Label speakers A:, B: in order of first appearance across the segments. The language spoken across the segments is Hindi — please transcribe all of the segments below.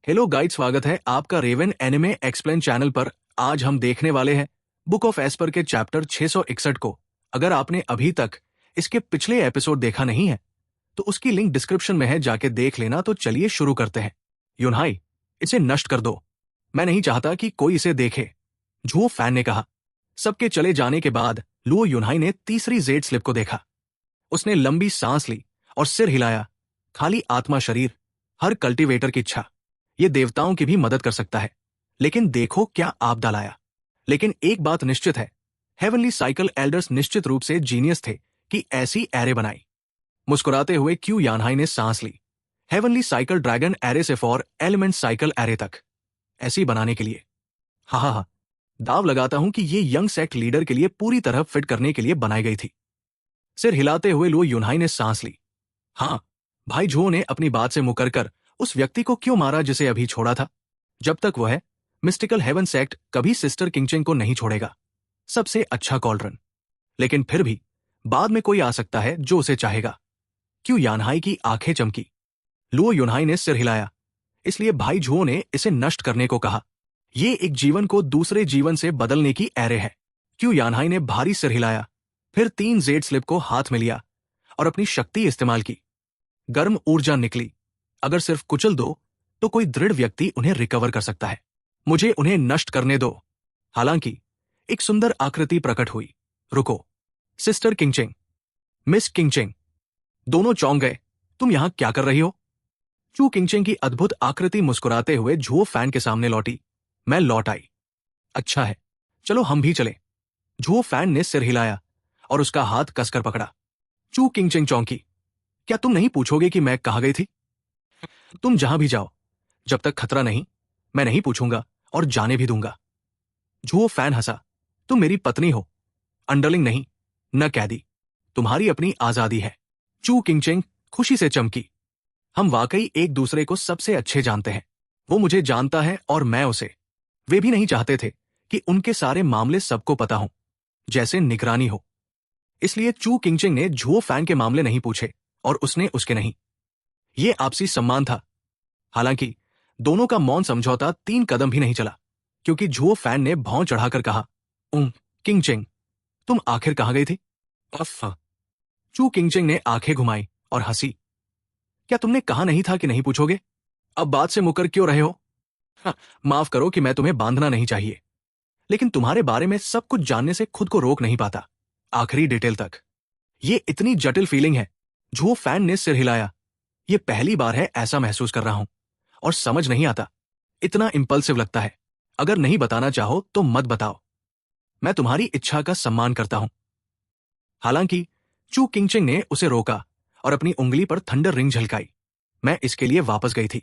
A: हेलो गाइड, स्वागत है आपका रेवन एनिमे एक्सप्लेन चैनल पर। आज हम देखने वाले हैं बुक ऑफ एस्पर के चैप्टर 661 को। अगर आपने अभी तक इसके पिछले एपिसोड देखा नहीं है तो उसकी लिंक डिस्क्रिप्शन में है, जाके देख लेना। तो चलिए शुरू करते हैं। युनहाई, इसे नष्ट कर दो। मैं नहीं चाहता कि कोई इसे देखे, झुओ फैन ने कहा। सबके चले जाने के बाद लुओ युनहाई ने तीसरी जेड स्लिप को देखा। उसने लंबी सांस ली और सिर हिलाया। खाली आत्मा शरीर, हर कल्टीवेटर की इच्छा। ये देवताओं की भी मदद कर सकता है, लेकिन देखो क्या आपदा लाया। लेकिन एक बात निश्चित है, हेवनली साइकिल एल्डर्स निश्चित रूप से जीनियस थे कि ऐसी एरे बनाई। मुस्कुराते हुए क्यू यानहाई ने सांस ली। हेवनली साइकिल ड्रैगन एरे से फॉर एलिमेंट साइकिल एरे तक, ऐसी बनाने के लिए। हा, दाव लगाता हूं कि ये यंग सेक्ट लीडर के लिए पूरी तरह फिट करने के लिए बनाई गई थी। सिर हिलाते हुए लुओ युनहाई ने सांस ली। हाँ, भाई झुओ ने अपनी बात से मुकरकर उस व्यक्ति को क्यों मारा जिसे अभी छोड़ा था? जब तक वह है, मिस्टिकल हेवन सेक्ट कभी सिस्टर किंगचेंग को नहीं छोड़ेगा। सबसे अच्छा कॉलरन। लेकिन फिर भी बाद में कोई आ सकता है जो उसे चाहेगा। क्यों यानहाई की आंखें चमकी। लुओ युनहाई ने सिर हिलाया। इसलिए भाई झुओ ने इसे नष्ट करने को कहा। ये एक जीवन को दूसरे जीवन से बदलने की एरे है। क्यों यानहाई ने भारी सिर हिलाया, फिर 3 जेड स्लिप को हाथ में लिया और अपनी शक्ति इस्तेमाल की। गर्म ऊर्जा निकली। अगर सिर्फ कुचल दो तो कोई दृढ़ व्यक्ति उन्हें रिकवर कर सकता है। मुझे उन्हें नष्ट करने दो। हालांकि एक सुंदर आकृति प्रकट हुई। रुको, सिस्टर किंगचेंग, मिस किंगचेंग। दोनों चौंक गए। तुम यहां क्या कर रही हो? चू किंगचेंग की अद्भुत आकृति मुस्कुराते हुए झुओ फैन के सामने लौटी। मैं लौट आई। अच्छा है, चलो हम भी चलें। झुओ फैन ने सिर हिलाया और उसका हाथ कसकर पकड़ा। चू किंगचेंग चौंकी। क्या तुम नहीं पूछोगे कि मैं कहां गई थी? तुम जहां भी जाओ, जब तक खतरा नहीं, मैं नहीं पूछूंगा और जाने भी दूंगा। झुओ फैन हंसा। तुम मेरी पत्नी हो, अंडरलिंग नहीं, न कैदी। तुम्हारी अपनी आजादी है। चू किंगचेंग खुशी से चमकी। हम वाकई एक दूसरे को सबसे अच्छे जानते हैं। वो मुझे जानता है और मैं उसे। वे भी नहीं चाहते थे कि उनके सारे मामले सबको पता हों, जैसे निगरानी हो। इसलिए चू किंगचेंग ने झुओ फैन के मामले नहीं पूछे और उसने उसके नहीं। ये आपसी सम्मान था। हालांकि दोनों का मौन समझौता 3 कदम भी नहीं चला, क्योंकि झुओ फैन ने भौं चढ़ाकर कहा, किंगचेंग, तुम आखिर कहां गई थी? अफ। चू किंगचेंग ने आंखें घुमाई और हंसी। क्या तुमने कहा नहीं था कि नहीं पूछोगे? अब बात से मुकर क्यों रहे हो? माफ करो कि मैं तुम्हें बांधना नहीं चाहिए, लेकिन तुम्हारे बारे में सब कुछ जानने से खुद को रोक नहीं पाता, आखिरी डिटेल तक। ये इतनी जटिल फीलिंग है। झुओ फैन ने सिर हिलाया। ये पहली बार है ऐसा महसूस कर रहा हूं और समझ नहीं आता। इतना इंपल्सिव लगता है। अगर नहीं बताना चाहो तो मत बताओ। मैं तुम्हारी इच्छा का सम्मान करता हूं। हालांकि चू किंगचेंग ने उसे रोका और अपनी उंगली पर थंडर रिंग झलकाई। मैं इसके लिए वापस गई थी।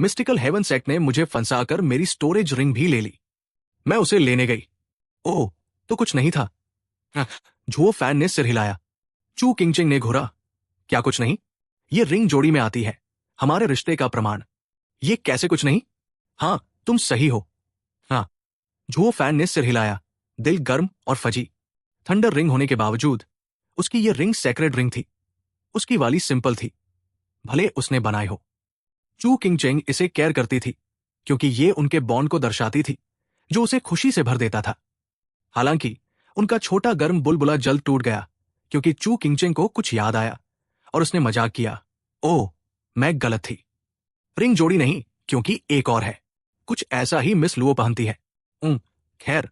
A: मिस्टिकल हेवन सेक्ट ने मुझे फंसाकर मेरी स्टोरेज रिंग भी ले ली। मैं उसे लेने गई। ओह, तो कुछ नहीं था। झुओ फैन ने सिर हिलाया। चू किंगचेंग ने घूरा। क्या कुछ नहीं? ये रिंग जोड़ी में आती है, हमारे रिश्ते का प्रमाण। ये कैसे कुछ नहीं? हाँ, तुम सही हो। हाँ। झुओ फैन ने सिर हिलाया, दिल गर्म और फजी। थंडर रिंग होने के बावजूद उसकी ये रिंग सेक्रेड रिंग थी। उसकी वाली सिंपल थी, भले उसने बनाई हो। चू किंगचेंग इसे केयर करती थी, क्योंकि ये उनके बॉन्ड को दर्शाती थी, जो उसे खुशी से भर देता था। हालांकि उनका छोटा गर्म बुलबुला जल्द टूट गया, क्योंकि चू किंगचेंग को कुछ याद आया और उसने मजाक किया। ओह, मैं गलत थी। रिंग जोड़ी नहीं, क्योंकि एक और है। कुछ ऐसा ही मिस लुओ पहनती है। खैर।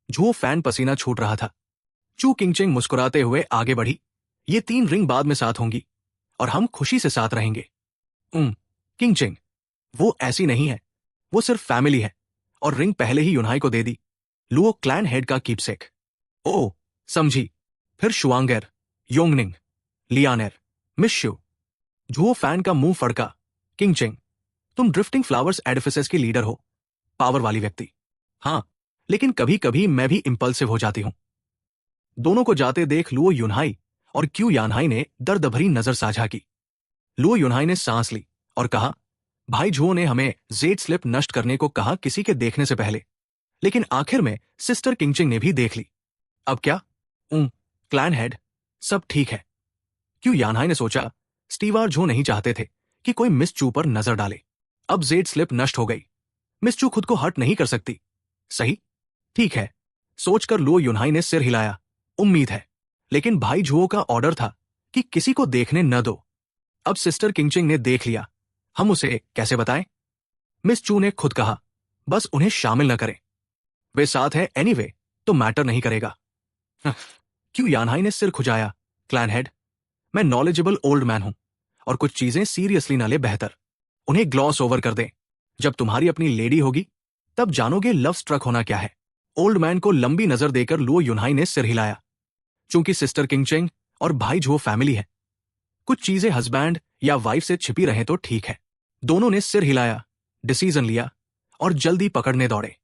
A: झुओ फैन पसीना छूट रहा था। चू किंगचेंग मुस्कुराते हुए आगे बढ़ी। ये 3 रिंग बाद में साथ होंगी और हम खुशी से साथ रहेंगे। किंगचेंग, वो ऐसी नहीं है। वो सिर्फ फैमिली है और रिंग पहले ही युनहाई को दे दी। लुओ क्लैन हेड का कीपसेक। ओह, समझी। फिर शुआंगर, योंगनिंग, लियानेर, मिश्यू। झुओ फैन का मुंह फड़का। किंगचेंग, तुम ड्रिफ्टिंग फ्लावर्स एडिफिसेस की लीडर हो, पावर वाली व्यक्ति। हाँ, लेकिन कभी कभी मैं भी इंपल्सिव हो जाती हूं। दोनों को जाते देख लुओ युनहाई और क्यू यानहाई ने दर्द भरी नजर साझा की। लुओ युनहाई ने सांस ली और कहा, भाई झुओ ने हमें जेड स्लिप नष्ट करने को कहा किसी के देखने से पहले, लेकिन आखिर में सिस्टर किंगचेंग ने भी देख ली। अब क्या? क्लैन हेड, सब ठीक है। क्यू यानहाई ने सोचा, स्टीव और झो नहीं चाहते थे कि कोई मिस चू पर नजर डाले। अब जेड स्लिप नष्ट हो गई। मिस चू खुद को हर्ट नहीं कर सकती। सही? ठीक है, सोचकर लुओ युनहाई ने सिर हिलाया। उम्मीद है, लेकिन भाई झुओ का ऑर्डर था कि किसी को देखने न दो। अब सिस्टर किंगचिंग ने देख लिया, हम उसे कैसे बताएं? मिस चू ने खुद कहा, बस उन्हें शामिल न करें। वे साथ हैं एनीवे, तो मैटर नहीं करेगा। क्यों? यानहाई ने सिर खुजाया। क्लैन हेड, मैं नॉलेजेबल ओल्ड मैन हूं और कुछ चीजें सीरियसली न ले बेहतर। उन्हें ग्लॉस ओवर कर दें। जब तुम्हारी अपनी लेडी होगी तब जानोगे लव स्ट्रक होना क्या है। ओल्ड मैन को लंबी नजर देकर लुओ युनहाई ने सिर हिलाया। चूंकि सिस्टर किंगचेंग और भाई झुओ फैमिली है, कुछ चीजें हस्बैंड या वाइफ से छिपी रहे तो ठीक है। दोनों ने सिर हिलाया, डिसीजन लिया और जल्दी पकड़ने दौड़े।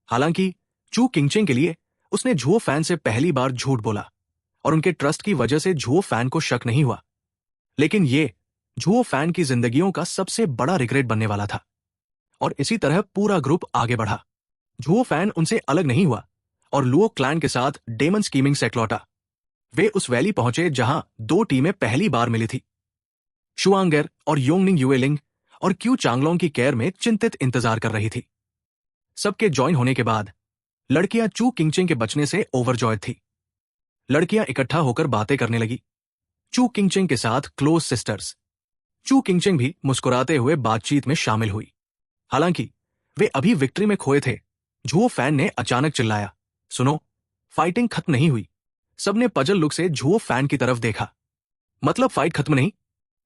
A: हालांकि चू किंगचेंग के लिए उसने झुओ फैन से पहली बार झूठ बोला और उनके ट्रस्ट की वजह से झुओ फैन को शक नहीं हुआ। लेकिन ये झुओ फैन की जिंदगियों का सबसे बड़ा रिग्रेट बनने वाला था। और इसी तरह पूरा ग्रुप आगे बढ़ा। झुओ फैन उनसे अलग नहीं हुआ और लुओ क्लैन के साथ डेमन स्कीमिंग से लौटा। वे उस वैली पहुंचे जहां दो टीमें पहली बार मिली थी। शुआंगर और योंगनिंग युएलिंग और क्यू चांगलोंग की केयर में चिंतित इंतजार कर रही थी। सबके ज्वाइन होने के बाद लड़कियां चू किंगचिंग के बचने से ओवरजॉयड थी। लड़कियां इकट्ठा होकर बातें करने लगी। चू किंगचिंग के साथ क्लोज सिस्टर्स। चू किंगचिंग भी मुस्कुराते हुए बातचीत में शामिल हुई। हालांकि वे अभी विक्ट्री में खोए थे, झुओ फैन ने अचानक चिल्लाया, सुनो, फाइटिंग खत्म नहीं हुई। सबने पजल लुक से झुओ फैन की तरफ देखा। मतलब फाइट खत्म नहीं?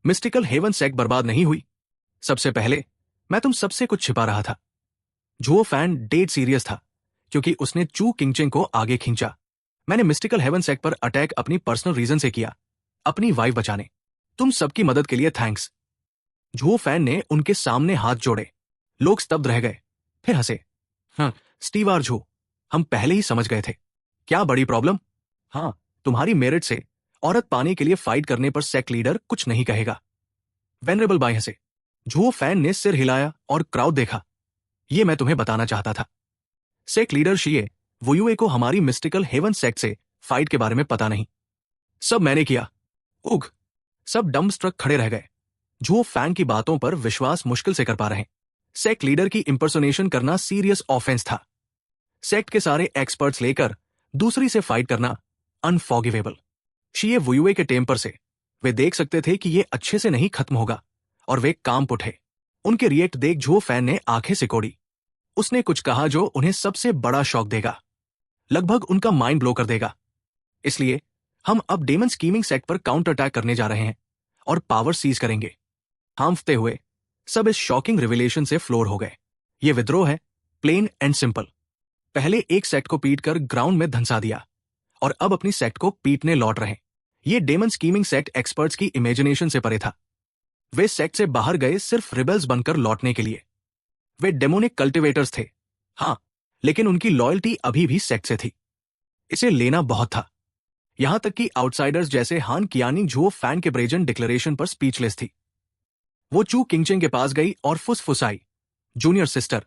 A: मिस्टिकल हेवन सेक्ट बर्बाद नहीं हुई? सबसे पहले मैं तुम सबसे कुछ छिपा रहा था। झुओ फैन डेड सीरियस था क्योंकि उसने चू किंगचिंग को आगे खींचा। मैंने मिस्टिकल हेवन सेक्ट पर अटैक अपनी पर्सनल रीजन से किया, अपनी वाइफ बचाने। तुम सबकी मदद के लिए थैंक्स। झुओ फैन ने उनके सामने हाथ जोड़े। लोग स्तब्ध रह गए, फिर हंसे। हाँ, स्टीव आर झो, हम पहले ही समझ गए थे। क्या बड़ी प्रॉब्लम? हाँ, तुम्हारी मेरिट से औरत पाने के लिए फाइट करने पर सेक्ट लीडर कुछ नहीं कहेगा। वेनरेबल बाई हंसे। झुओ फैन ने सिर हिलाया और क्राउड देखा। ये मैं तुम्हें बताना चाहता था। सेक्ट लीडर शिए वुयुए को हमारी मिस्टिकल हेवन सेक्ट से फाइट के बारे में पता नहीं। सब मैंने किया। उग, सब डम्ब स्ट्रक खड़े रह गए। झुओ फैन की बातों पर विश्वास मुश्किल से कर पा रहे। सेक्ट लीडर की इंपर्सोनेशन करना सीरियस ऑफेंस था। सेक्ट के सारे एक्सपर्ट्स लेकर दूसरी से फाइट करना अनफॉरगिवेबल। शिए वुयुए के टेम्पर से वे देख सकते थे कि ये अच्छे से नहीं खत्म होगा और वे काम उठे। उनके रिएक्ट देख झुओ फैन ने आंखें सिकोड़ी। उसने कुछ कहा जो उन्हें सबसे बड़ा शॉक देगा, लगभग उनका माइंड ब्लो कर देगा। इसलिए हम अब डेमन स्कीमिंग सेक्ट पर काउंटर अटैक करने जा रहे हैं और पावर सीज करेंगे। हांफते हुए सब इस शॉकिंग रिविलेशन से फ्लोर हो गए। ये विद्रोह है, प्लेन एंड सिंपल। पहले एक सेक्ट को पीट कर ग्राउंड में धंसा दिया और अब अपनी सेक्ट को पीटने लौट रहे। ये डेमन स्कीमिंग सेक्ट एक्सपर्ट्स की इमेजिनेशन से परे था। वे सेक्ट से बाहर गए सिर्फ रिबेल्स बनकर लौटने के लिए। वे डेमोनिक कल्टिवेटर्स थे, हाँ, लेकिन उनकी लॉयल्टी अभी भी सेक्ट से थी। इसे लेना बहुत था। यहां तक कि आउटसाइडर्स जैसे हान कियानिंग झुओ फैन के ब्रेजन डिक्लेरेशन पर स्पीचलेस थी। वो चू किंगचिंग के पास गई और फुसफुसाई, जूनियर सिस्टर,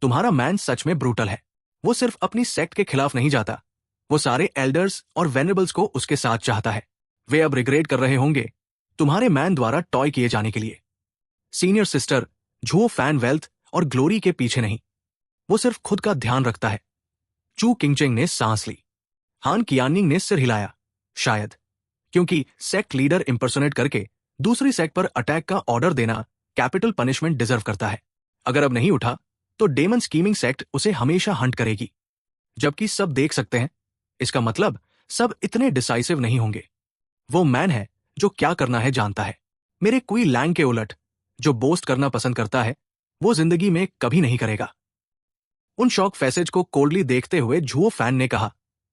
A: तुम्हारा मैन सच में ब्रूटल है। वो सिर्फ अपनी सेक्ट के खिलाफ नहीं जाता, वो सारे एल्डर्स और वेनरेबल्स को उसके साथ चाहता है। वे अब रिग्रेट कर रहे होंगे तुम्हारे मैन द्वारा टॉय किए जाने के लिए। सीनियर सिस्टर, झुओ फैन वेल्थ और ग्लोरी के पीछे नहीं, वो सिर्फ खुद का ध्यान रखता है। चू किंगचिंग ने सांस ली। हान कियानिंग ने सिर हिलाया। शायद क्योंकि सेक्ट लीडर इंपर्सोनेट करके दूसरी सेक्ट पर अटैक का ऑर्डर देना कैपिटल पनिशमेंट डिजर्व करता है। अगर अब नहीं उठा तो डेमन स्कीमिंग सेक्ट उसे हमेशा हंट करेगी। जबकि सब देख सकते हैं, इसका मतलब सब इतने डिसाइसिव नहीं होंगे। वो मैन है जो क्या करना है जानता है। मेरे क्वी लैंग के उलट, जो बोस्ट करना पसंद करता है, वो जिंदगी में कभी नहीं करेगा। उन शॉक फैसेज को कोल्डली देखते हुए झुओ फैन ने कहा,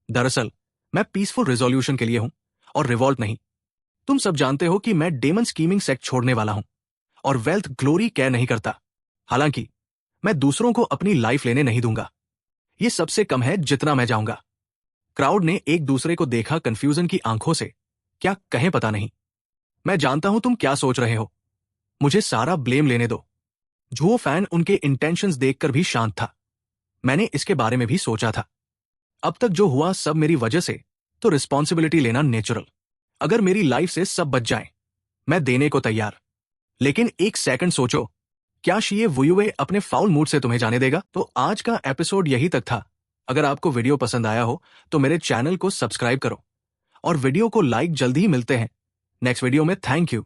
A: दरअसल मैं पीसफुल रिजोल्यूशन के लिए हूं और रिवॉल्ट नहीं। तुम सब जानते हो कि मैं डेमन स्कीमिंग सेक्ट छोड़ने वाला हूं और वेल्थ ग्लोरी केयर नहीं करता। हालांकि मैं दूसरों को अपनी लाइफ लेने नहीं दूंगा। ये सबसे कम है जितना मैं जाऊंगा। क्राउड ने एक दूसरे को देखा कंफ्यूजन की आंखों से। क्या कहें पता नहीं। मैं जानता हूं तुम क्या सोच रहे हो, मुझे सारा ब्लेम लेने दो। झुओ फैन उनके इंटेंशंस देखकर भी शांत था। मैंने इसके बारे में भी सोचा था। अब तक जो हुआ सब मेरी वजह से, तो रिस्पॉन्सिबिलिटी लेना नेचुरल। अगर मेरी लाइफ से सब बच जाए, मैं देने को तैयार। लेकिन एक सेकंड सोचो, क्या शिए वुयुए अपने फाउल मूड से तुम्हें जाने देगा? तो आज का एपिसोड यही तक था। अगर आपको वीडियो पसंद आया हो तो मेरे चैनल को सब्सक्राइब करो और वीडियो को लाइक। जल्दी ही मिलते हैं नेक्स्ट वीडियो में। Thank you.